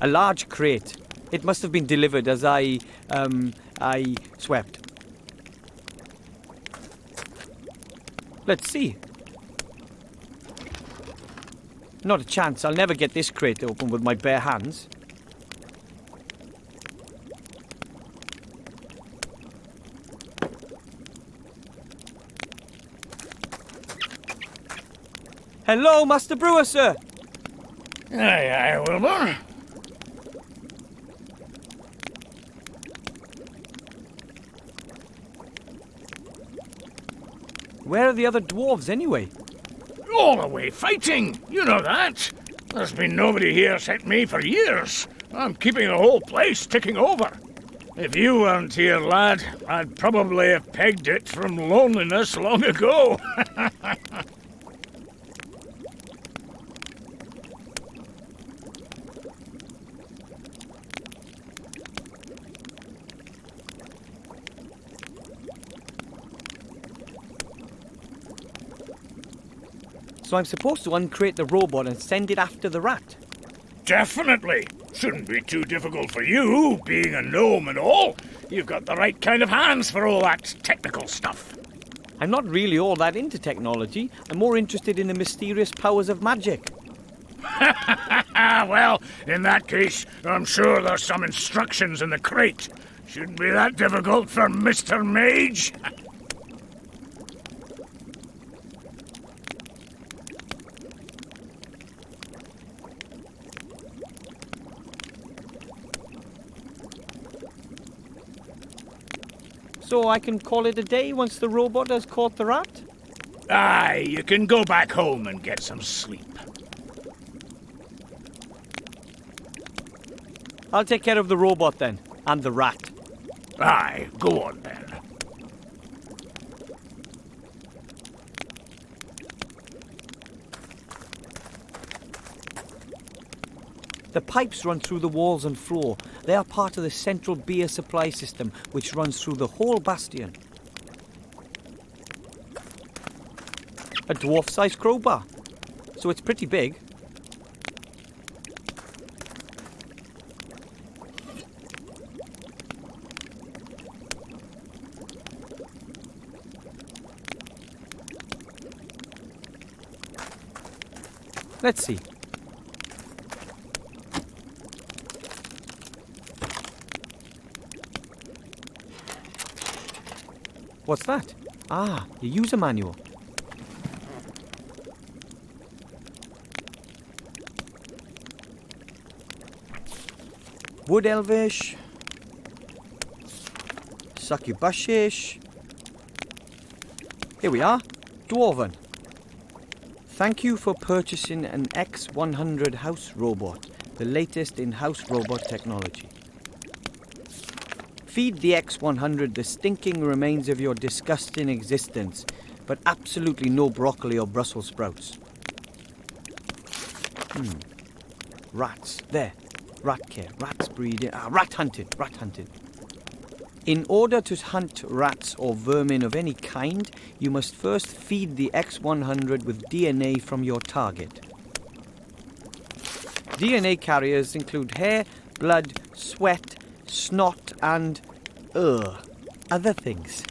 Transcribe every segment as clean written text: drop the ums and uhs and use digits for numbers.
A large crate. It must have been delivered as I swept. Let's see. Not a chance. I'll never get this crate open with my bare hands. Hello, Master Brewer, sir. Aye, Wilbur. Where are the other dwarves, anyway? All away fighting, you know that. There's been nobody here except me for years. I'm keeping the whole place ticking over. If you weren't here, lad, I'd probably have pegged it from loneliness long ago. So I'm supposed to uncrate the robot and send it after the rat? Definitely. Shouldn't be too difficult for you, being a gnome and all. You've got the right kind of hands for all that technical stuff. I'm not really all that into technology. I'm more interested in the mysterious powers of magic. Well, in that case, I'm sure there's some instructions in the crate. Shouldn't be that difficult for Mr. Mage. So I can call it a day once the robot has caught the rat? Aye, you can go back home and get some sleep. I'll take care of the robot then, and the rat. Aye, go on then. The pipes run through the walls and floor. They are part of the central beer supply system, which runs through the whole bastion. A dwarf-sized crowbar. So it's pretty big. Let's see. What's that? Ah, your user manual. Wood Elvish. Succubushish. Here we are. Dwarven. Thank you for purchasing an X100 house robot, the latest in house robot technology. Feed the X100 the stinking remains of your disgusting existence, but absolutely no broccoli or Brussels sprouts. Rats. There. Rat care. Rats breeding. Rat hunting. Rat hunting. In order to hunt rats or vermin of any kind, you must first feed the X100 with DNA from your target. DNA carriers include hair, blood, sweat, snot, and other things.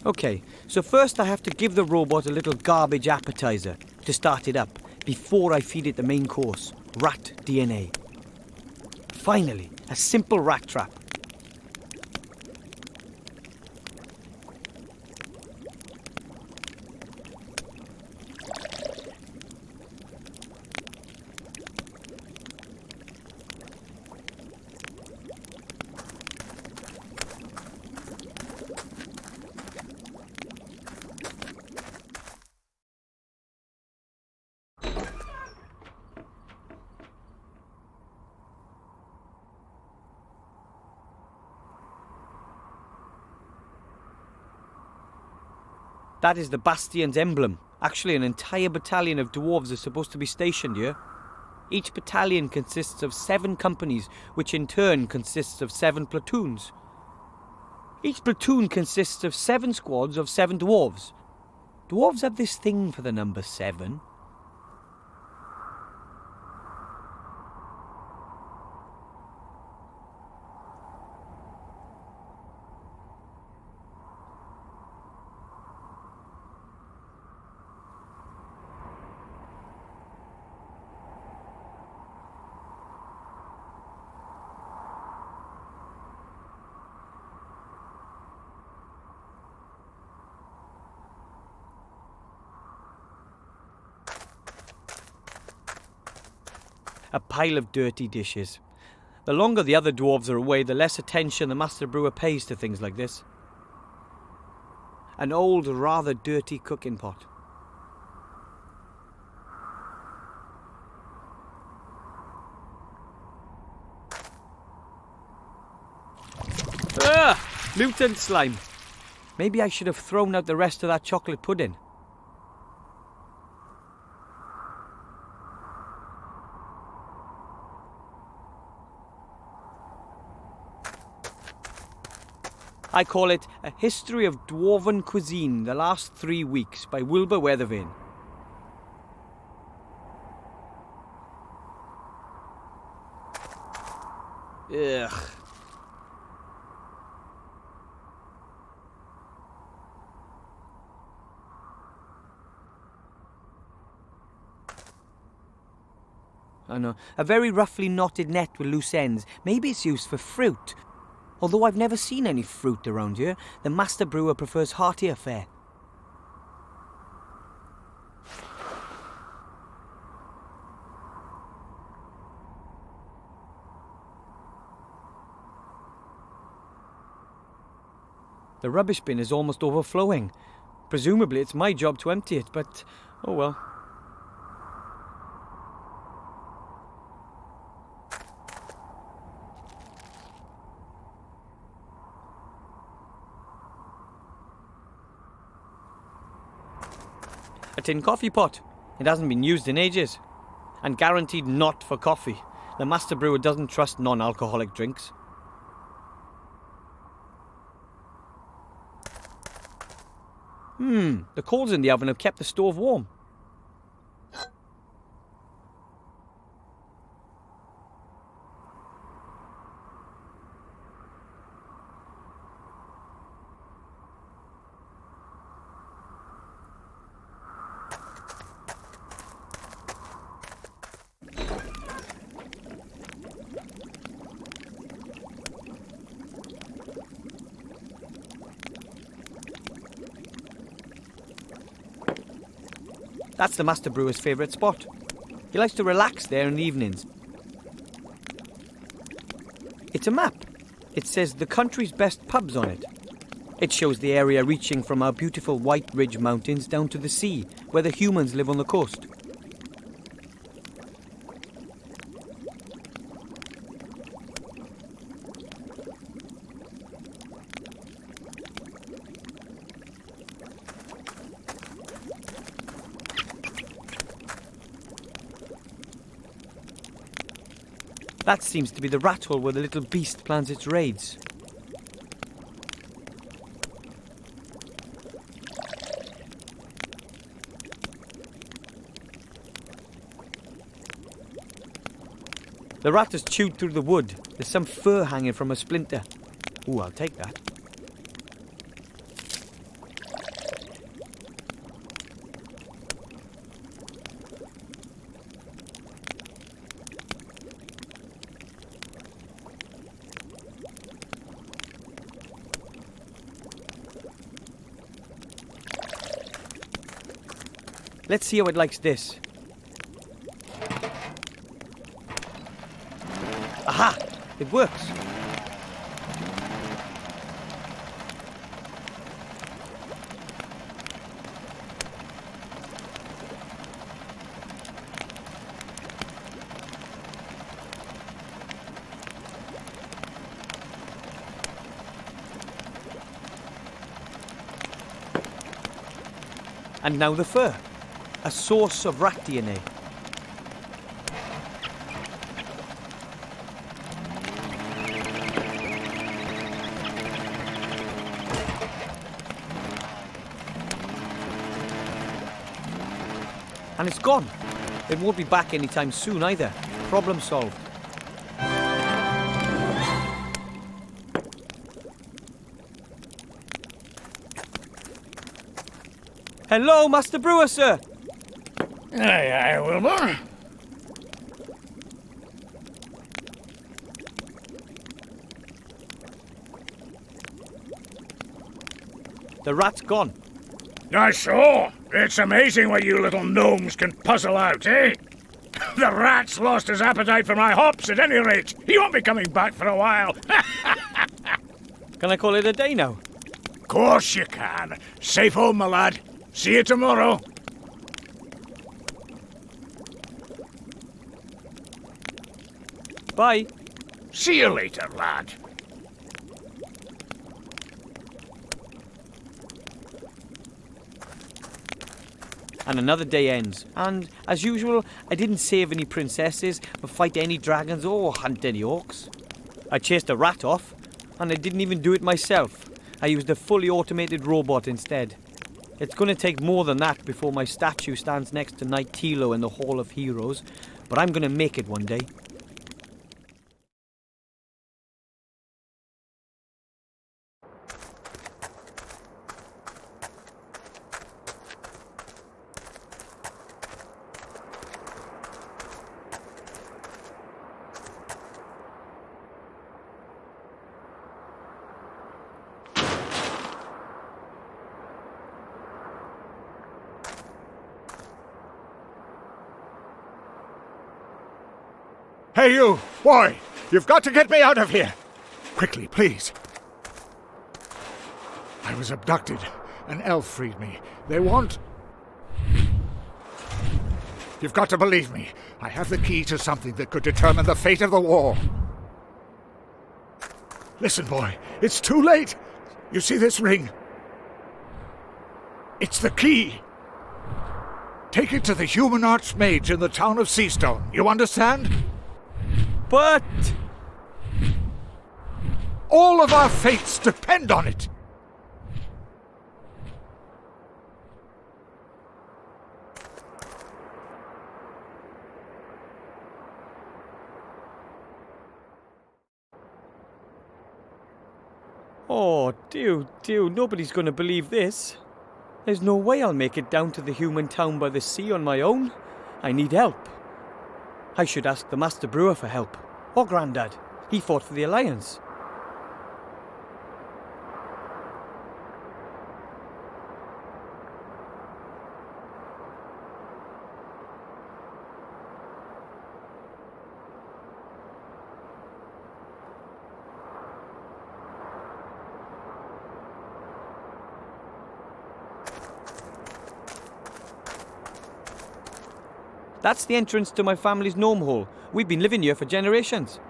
Okay, so first I have to give the robot a little garbage appetizer to start it up before I feed it the main course, rat DNA. Finally, a simple rat trap. That is the Bastion's emblem. Actually, an entire battalion of dwarves is supposed to be stationed here. Each battalion consists of 7 companies, which in turn consists of 7 platoons. Each platoon consists of 7 squads of 7 dwarves. Dwarves have this thing for the number 7. A pile of dirty dishes. The longer the other dwarves are away, the less attention the master brewer pays to things like this. An old, rather dirty cooking pot. Ah! Mutant slime. Maybe I should have thrown out the rest of that chocolate pudding. I call it A History of Dwarven Cuisine, the Last 3 Weeks by Wilbur Weathervane. Ugh. I know. A very roughly knotted net with loose ends. Maybe it's used for fruit. Although I've never seen any fruit around here, the master brewer prefers heartier fare. The rubbish bin is almost overflowing. Presumably it's my job to empty it, but oh well. A tin coffee pot. It hasn't been used in ages. And guaranteed not for coffee. The master brewer doesn't trust non-alcoholic drinks. The coals in the oven have kept the stove warm. That's the master brewer's favourite spot. He likes to relax there in the evenings. It's a map. It says the country's best pubs on it. It shows the area reaching from our beautiful White Ridge Mountains down to the sea, where the humans live on the coast. That seems to be the rat hole where the little beast plans its raids. The rat has chewed through the wood. There's some fur hanging from a splinter. Ooh, I'll take that. Let's see how it likes this. Aha! It works. And now the fur. A source of rat DNA. And it's gone. It won't be back anytime soon either. Problem solved. Hello, Master Brewer, sir. Aye, aye, Wilbur. The rat's gone. I saw. It's amazing what you little gnomes can puzzle out, eh? The rat's lost his appetite for my hops at any rate. He won't be coming back for a while. Can I call it a day now? Of course you can. Safe home, my lad. See you tomorrow. Bye. See you later, lad. And another day ends. And, as usual, I didn't save any princesses, or fight any dragons, or hunt any orcs. I chased a rat off, and I didn't even do it myself. I used a fully automated robot instead. It's going to take more than that before my statue stands next to Knight Tilo in the Hall of Heroes, but I'm going to make it one day. Hey, you! Boy! You've got to get me out of here! Quickly, please. I was abducted. An elf freed me. They want... You've got to believe me. I have the key to something that could determine the fate of the war. Listen, boy. It's too late. You see this ring? It's the key. Take it to the human archmage in the town of Seastone. You understand? But... all of our fates depend on it. Oh, dear, nobody's going to believe this. There's no way I'll make it down to the human town by the sea on my own. I need help. I should ask the Master Brewer for help. Or Grandad. He fought for the Alliance. That's the entrance to my family's gnome hole. We've been living here for generations.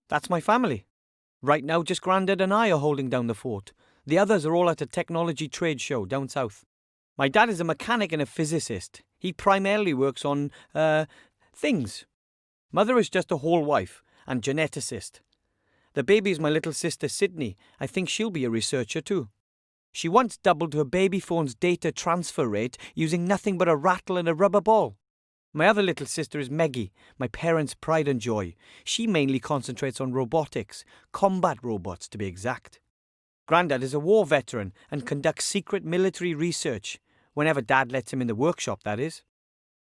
That's my family. Right now, just Grandad and I are holding down the fort. The others are all at a technology trade show down south. My dad is a mechanic and a physicist. He primarily works on, things. Mother is just a whole wife and geneticist. The baby is my little sister Sydney. I think she'll be a researcher too. She once doubled her baby phone's data transfer rate using nothing but a rattle and a rubber ball. My other little sister is Meggie, my parents' pride and joy. She mainly concentrates on robotics, combat robots to be exact. Grandad is a war veteran and conducts secret military research, whenever Dad lets him in the workshop, that is.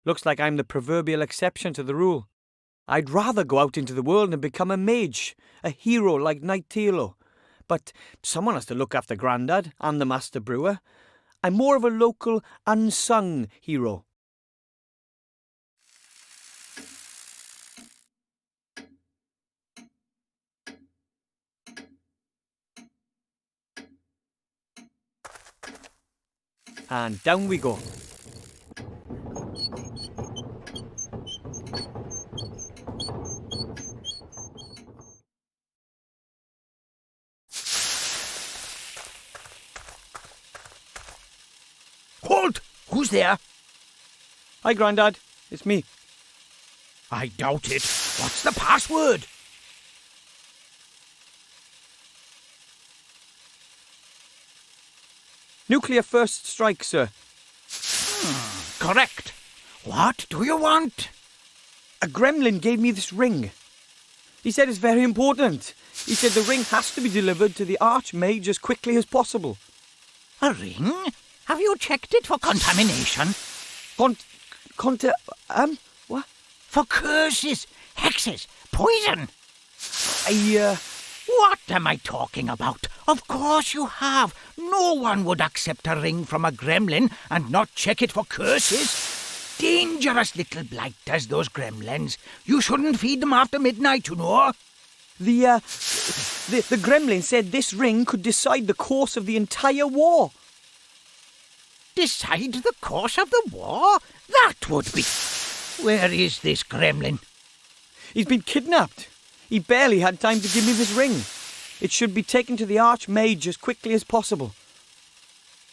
Looks like I'm the proverbial exception to the rule. I'd rather go out into the world and become a mage, a hero like Knight Tilo. But someone has to look after Grandad and the Master Brewer. I'm more of a local, unsung hero. And down we go. Halt! Who's there? Hi, Grandad. It's me. I doubt it. What's the password? Nuclear first strike, sir. Correct. What do you want? A gremlin gave me this ring. He said it's very important. He said the ring has to be delivered to the Archmage as quickly as possible. A ring? Have you checked it for contamination? What? For curses, hexes, poison. What? What am I talking about? Of course you have. No one would accept a ring from a gremlin and not check it for curses. Dangerous little blighters, those gremlins. You shouldn't feed them after midnight, you know. The gremlin said this ring could decide the course of the entire war. Decide the course of the war? That would be... Where is this gremlin? He's been kidnapped. He barely had time to give me this ring. It should be taken to the Archmage as quickly as possible.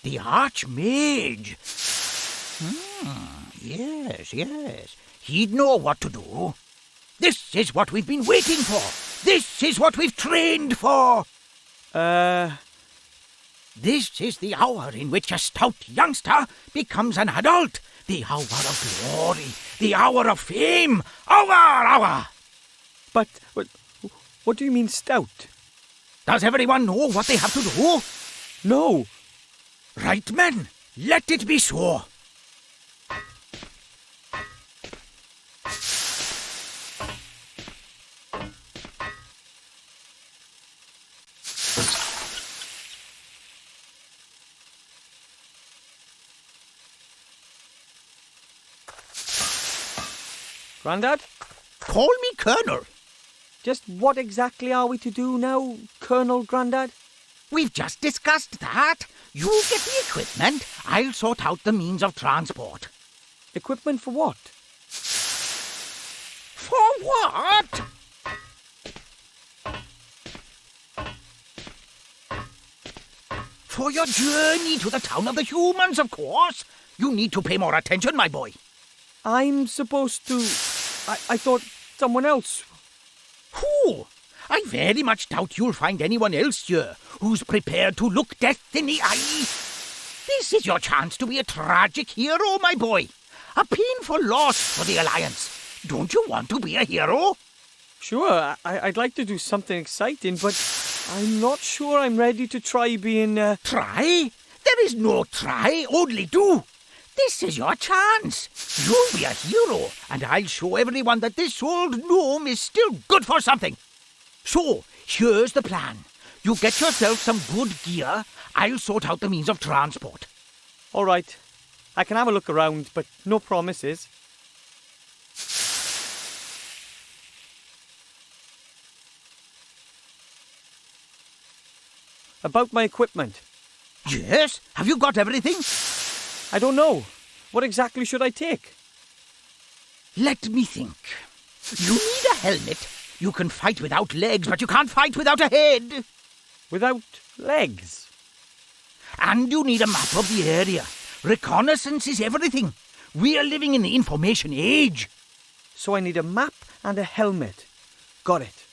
The Archmage? Yes. He'd know what to do. This is what we've been waiting for. This is what we've trained for. This is the hour in which a stout youngster becomes an adult. The hour of glory. The hour of fame. Hour! But what do you mean stout? Does everyone know what they have to do? No. Right, men. Let it be so. Grandad? Call me Colonel. Just what exactly are we to do now, Colonel Grandad? We've just discussed that. You get the equipment. I'll sort out the means of transport. Equipment for what? For what? For your journey to the town of the humans, of course. You need to pay more attention, my boy. I'm supposed to... I thought someone else... Who? I very much doubt you'll find anyone else here who's prepared to look death in the eye. This is your chance to be a tragic hero, my boy. A painful loss for the Alliance. Don't you want to be a hero? Sure, I'd like to do something exciting, but I'm not sure I'm ready to try being... Try? There is no try, only do. This is your chance. You'll be a hero, and I'll show everyone that this old gnome is still good for something. So, here's the plan. You get yourself some good gear. I'll sort out the means of transport. All right. I can have a look around, but no promises. About my equipment. Yes? Have you got everything? I don't know. What exactly should I take? Let me think. You need a helmet. You can fight without legs, but you can't fight without a head. Without legs? And you need a map of the area. Reconnaissance is everything. We are living in the information age. So I need a map and a helmet. Got it.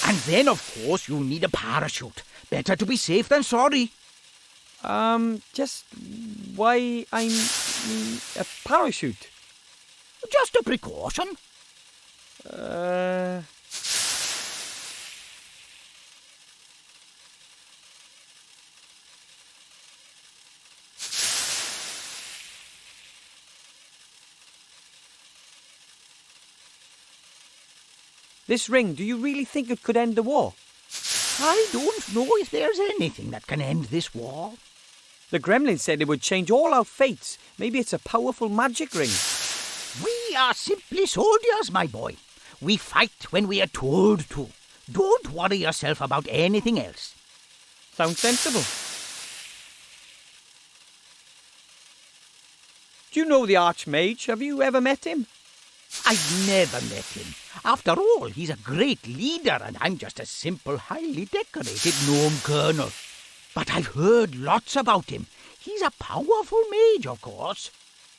And then, of course, you need a parachute. Better to be safe than sorry. Just why I'm a parachute? Just a precaution. This ring, do you really think it could end the war? I don't know if there's anything that can end this war. The gremlin said it would change all our fates. Maybe it's a powerful magic ring. We are simply soldiers, my boy. We fight when we are told to. Don't worry yourself about anything else. Sounds sensible. Do you know the Archmage? Have you ever met him? I've never met him. After all, he's a great leader, and I'm just a simple, highly decorated gnome colonel. But I've heard lots about him. He's a powerful mage, of course.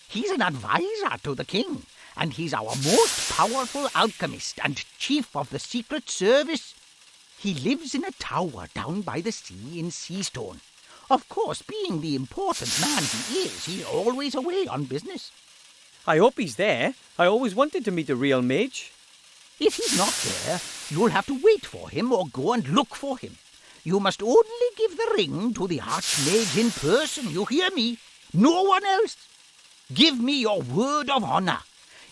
He's an advisor to the king, and he's our most powerful alchemist and chief of the Secret Service. He lives in a tower down by the sea in Seastone. Of course, being the important man he is, he's always away on business. I hope he's there. I always wanted to meet a real mage. If he's not there, You'll have to wait for him or go and look for him. You must only give the ring to the Archmage in person, you hear me? No one else. Give me your word of honor.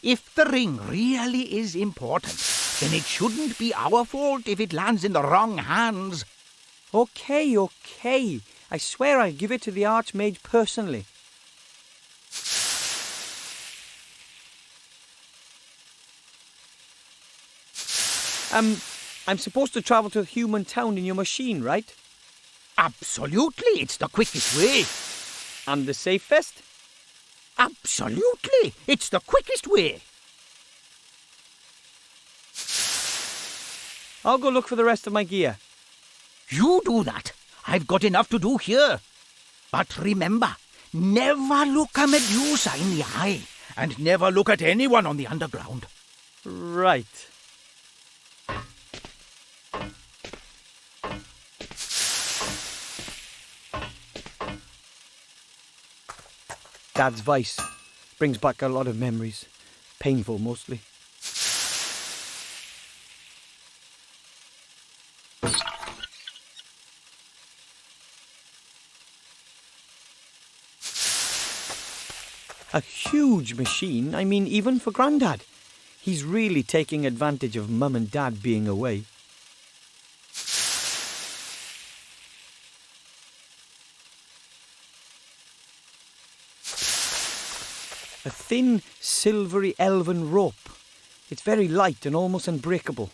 If the ring really is important, then it shouldn't be our fault if it lands in the wrong hands. Okay. I swear I'll give it to the Archmage personally. I'm supposed to travel to a human town in your machine, right? Absolutely, it's the quickest way. And the safest? Absolutely, it's the quickest way. I'll go look for the rest of my gear. You do that. I've got enough to do here. But remember, never look a Medusa in the eye, and never look at anyone on the underground. Right. Dad's vice brings back a lot of memories. Painful, mostly. A huge machine, I mean, even for Grandad. He's really taking advantage of Mum and Dad being away. A thin, silvery elven rope. It's very light and almost unbreakable.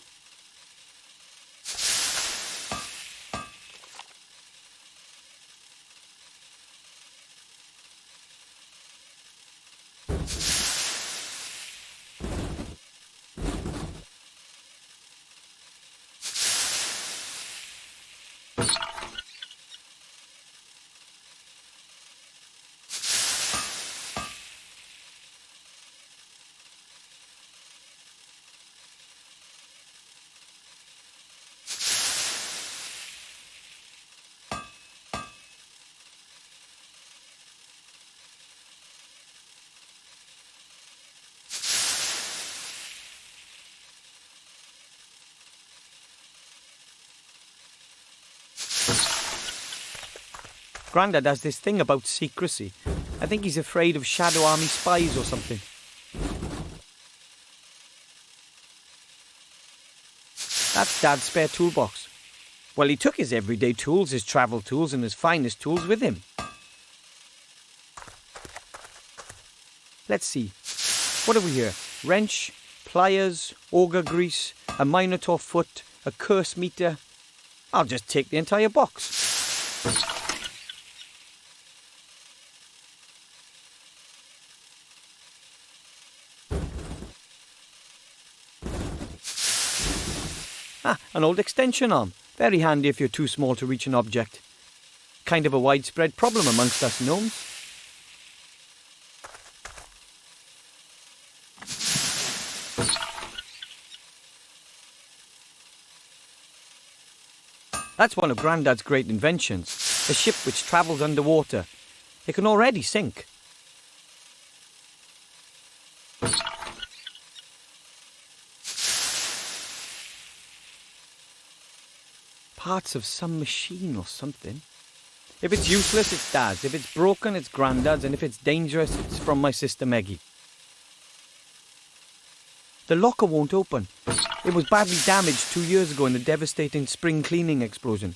Grandad has this thing about secrecy. I think he's afraid of Shadow Army spies or something. That's Dad's spare toolbox. Well, he took his everyday tools, his travel tools, and his finest tools with him. Let's see. What have we here? Wrench, pliers, auger grease, a minotaur foot, a curse meter. I'll just take the entire box. An old extension arm. Very handy if you're too small to reach an object. Kind of a widespread problem amongst us gnomes. That's one of Grandad's great inventions. A ship which travels underwater. It can already sink. Parts of some machine or something. If it's useless, it's Dad's. If it's broken, it's Grandad's. And if it's dangerous, it's from my sister Meggie. The locker won't open. It was badly damaged 2 years ago in the devastating spring cleaning explosion.